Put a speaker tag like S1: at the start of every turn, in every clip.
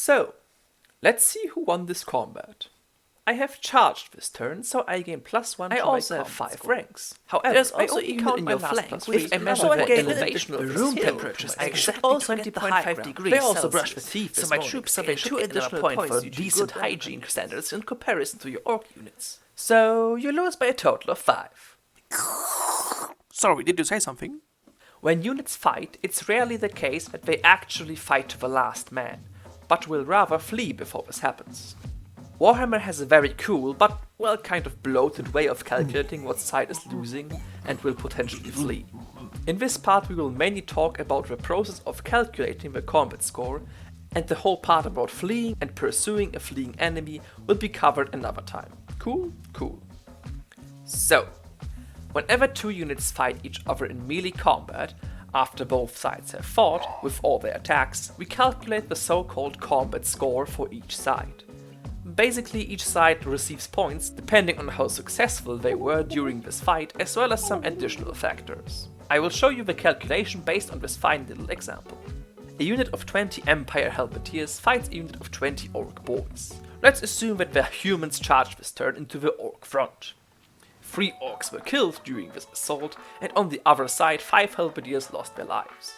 S1: So, let's see who won this combat. I have charged this turn, so I gain +1 to I also have 5 ranks. However,
S2: There's
S1: I
S2: also
S1: only
S2: even
S1: count
S2: in
S1: my
S2: your
S1: last
S2: flanks,
S1: +3,
S2: if I measure
S1: so I
S2: the
S1: gain
S2: elevation
S1: of
S2: of
S1: room
S2: hill
S1: temperatures. I
S2: exactly
S1: also
S2: 20.5 degrees
S1: They also
S2: Celsius.
S1: brush with teeth,
S2: So
S1: this
S2: my
S1: morning.
S2: troops
S1: They
S2: have
S1: took
S2: 2
S1: additional
S2: additional
S1: points
S2: points
S1: for
S2: for
S1: decent
S2: decent
S1: hygiene standards in comparison to your orc units. So, you lose by a total of 5.
S3: Sorry, did you say something?
S1: When units fight, it's rarely the case that they actually fight to the last man, but will rather flee before this happens. Warhammer has a very cool, but well kind of bloated way of calculating what side is losing and will potentially flee. In this part we will mainly talk about the process of calculating the combat score, and the whole part about fleeing and pursuing a fleeing enemy will be covered another time. Cool? Cool. So, whenever two units fight each other in melee combat, after both sides have fought with all their attacks, we calculate the so-called combat score for each side. Basically, each side receives points depending on how successful they were during this fight, as well as some additional factors. I will show you the calculation based on this fine little example. A unit of 20 Empire Halberdiers fights a unit of 20 Orc boys. Let's assume that the humans charged this turn into the Orc front. 3 Orcs were killed during this assault, and on the other side 5 Halberdiers lost their lives.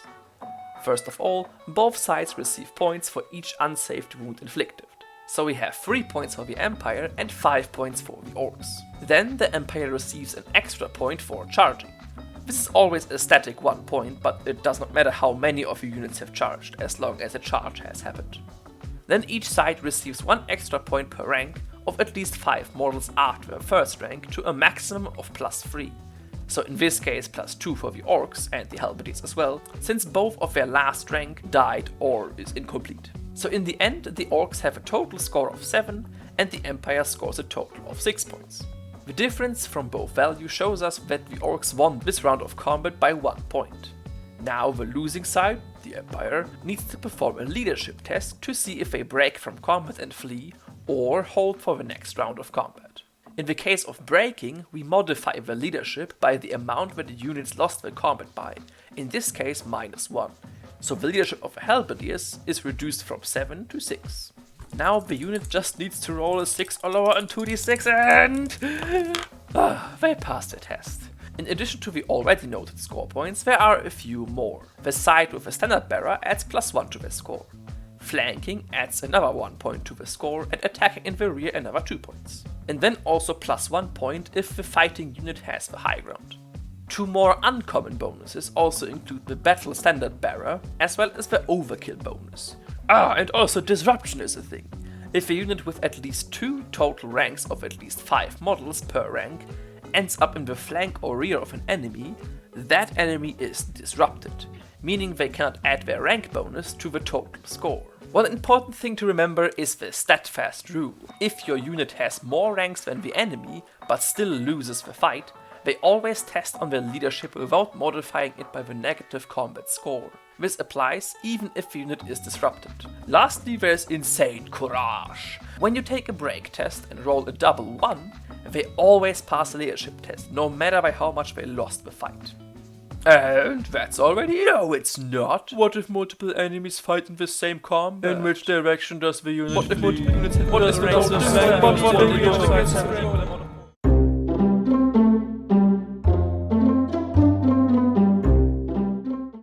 S1: First of all, both sides receive points for each unsaved wound inflicted. So we have 3 points for the Empire and 5 points for the Orcs. Then the Empire receives an extra point for charging. This is always a static 1 point, but it does not matter how many of your units have charged, as long as a charge has happened. Then each side receives 1 extra point per rank of at least 5 models after the first rank to a maximum of +3. So in this case +2 for the Orcs and the Halberdiers as well, since both of their last rank died or is incomplete. So in the end, the Orcs have a total score of 7 and the Empire scores a total of 6 points. The difference from both values shows us that the Orcs won this round of combat by 1 point. Now the losing side, the Empire, needs to perform a leadership test to see if they break from combat and flee, or hold for the next round of combat. In the case of breaking, we modify the leadership by the amount that the units lost the combat by, in this case -1. So the leadership of the Halberdiers is reduced from 7 to 6. Now the unit just needs to roll a 6 or lower on 2d6 and... they passed the test. In addition to the already noted score points, there are a few more. The side with a standard bearer adds +1 to the score. Flanking adds another 1 point to the score, and attacking in the rear another 2 points. And then also +1 point if the fighting unit has the high ground. 2 more uncommon bonuses also include the battle standard bearer, as well as the overkill bonus. And also disruption is a thing. If a unit with at least 2 total ranks of at least 5 models per rank ends up in the flank or rear of an enemy, that enemy is disrupted, meaning they cannot add their rank bonus to the total score. One important thing to remember is the Steadfast Rule. If your unit has more ranks than the enemy, but still loses the fight, they always test on their leadership without modifying it by the negative combat score. This applies even if the unit is disrupted. Lastly, there's insane courage. When you take a break test and roll a double 1, they always pass a leadership test, no matter by how much they lost the fight. And that's already... No, it's not. What if multiple enemies fight in the same combat? In which direction does the unit... What if multiple units have... What is the